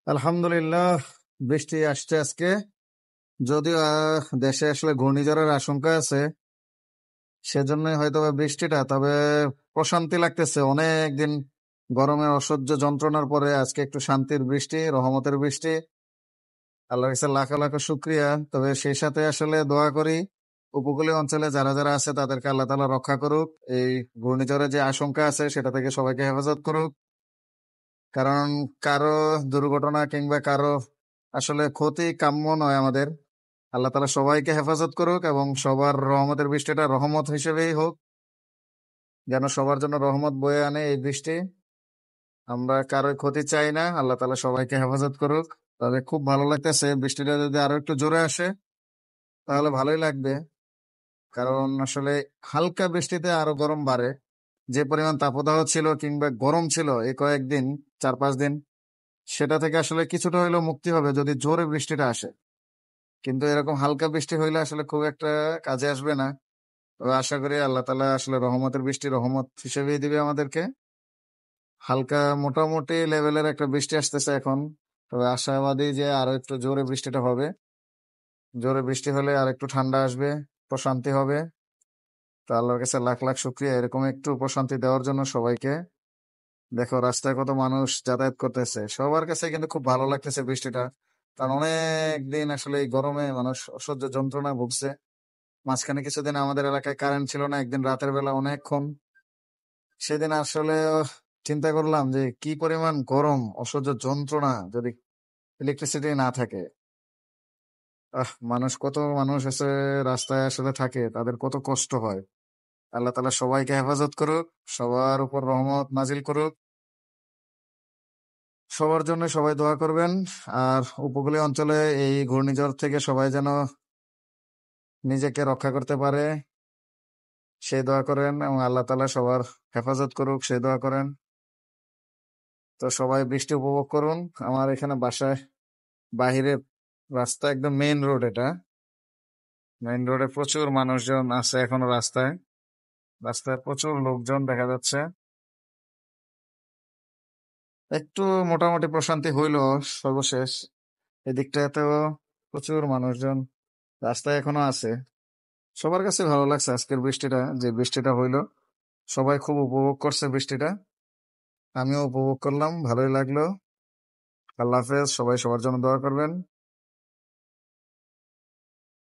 আলহামদুলিল্লাহ, বৃষ্টি আসছে আজকে। যদিও দেশে আসলে ঘূর্ণিঝড়ের আশঙ্কা আছে, সেজন্যই হয়তো বা বৃষ্টিটা। তবে প্রশান্তি লাগতেছে অনেকদিন গরমের অসহ্য যন্ত্রণার পরে আজকে একটু শান্তির বৃষ্টি, রহমতের বৃষ্টি। আল্লাহর কাছে লাখো লাখো শুক্রিয়া। তবে সেই সাথে আসলে দোয়া করি উপকূলীয় অঞ্চলে যারা যারা আছে তাদেরকে আল্লাহ তাআলা রক্ষা করুক। এই ঘূর্ণিঝড়ের যে আশঙ্কা আছে সেটা থেকে সবাইকে হেফাজত করুক। কারণ কারো দুর্ঘটনা কিংবা কারো আসলে ক্ষতি কাম্য নয় আমাদের। আল্লাহ তাআলা সবাইকে হেফাজত করুক এবং সবার রহমতের বৃষ্টিটা রহমত হিসেবেই হোক, যেন সবার জন্য রহমত বয়ে আনে এই বৃষ্টি। আমরা কারোর ক্ষতি চাই না, আল্লাহ তাআলা সবাইকে হেফাজত করুক। তবে খুব ভালো লাগতেছে, বৃষ্টিটা যদি আরো একটু জোরে আসে তাহলে ভালোই লাগবে। কারণ আসলে হালকা বৃষ্টিতে আরো গরম বাড়ে। যে পরিমাণ তাপদাহ ছিল কিংবা গরম ছিল এই কয়েকদিন, 4-5 দিন, সেটা থেকে আসলে কিছুটা হইলেও মুক্তি হবে যদি জোরে বৃষ্টিটা আসে। কিন্তু এরকম হালকা বৃষ্টি হইলে আসলে খুব একটা কাজে আসবে না। তবে আশা করি আল্লাহ তাআলা আসলে রহমতের বৃষ্টি রহমত হিসেবেই দিবে আমাদেরকে। হালকা মোটামুটি লেভেলের একটা বৃষ্টি আসতেছে এখন। তবে আশাবাদী যে আরো একটু জোরে বৃষ্টিটা হবে। জোরে বৃষ্টি হলে আর একটু ঠান্ডা আসবে, প্রশান্তি হবে। তো আল্লাহর কাছে লাখ লাখ শুক্রিয়া এরকম একটু প্রশান্তি দেওয়ার জন্য সবাইকে। দেখো রাস্তায় কত মানুষ যাতায়াত করতেছে, সবার কাছে কিন্তু খুব ভালো লাগতেছে বৃষ্টিটা। কারণ অনেক দিন আসলে এই গরমে মানুষ অসহ্য যন্ত্রণা ভুগছে। মাঝখানে কিছুদিন আমাদের এলাকায় কারেন্ট ছিল না, একদিন রাতের বেলা অনেকক্ষণ। সেদিন আসলে চিন্তা করলাম যে কি পরিমাণ গরম, অসহ্য যন্ত্রণা যদি ইলেকট্রিসিটি না থাকে। কত মানুষ আছে রাস্তায় আসলে থাকে, তাদের কত কষ্ট হয়। আল্লাহ তাআলা সবাইকে হেফাজত করুক, সবার উপর রহমত নাজিল করুক। সবার জন্য সবাই দোয়া করবেন। আর উপকূলীয় অঞ্চলে এই ঘূর্ণিঝড় থেকে সবাই যেন নিজেকে রক্ষা করতে পারে সেই দোয়া করেন, এবং আল্লাহ তাআলা সবার হেফাজত করুক সেই দোয়া করেন। তো সবাই বৃষ্টি উপভোগ করুন। আমার এখানে বাসায় বাহিরে রাস্তা, একদম মেইন রোড, এটা মেইন রোডে প্রচুর মানুষজন আছে এখনো রাস্তায়। রাস্তায় প্রচুর লোকজন দেখা যাচ্ছে। একটু মোটামুটি প্রশান্তি হইলো সর্বশেষ। এদিকটাতেও প্রচুর মানুষজন রাস্তায় এখনো আছে। সবার কাছে ভালো লাগছে আজকের বৃষ্টিটা, যে বৃষ্টিটা হইলো। সবাই খুব উপভোগ করছে বৃষ্টিটা, আমিও উপভোগ করলাম, ভালোই লাগলো। আল্লাহ হাফেজ, সবাই সবার জন্য দোয়া করবেন।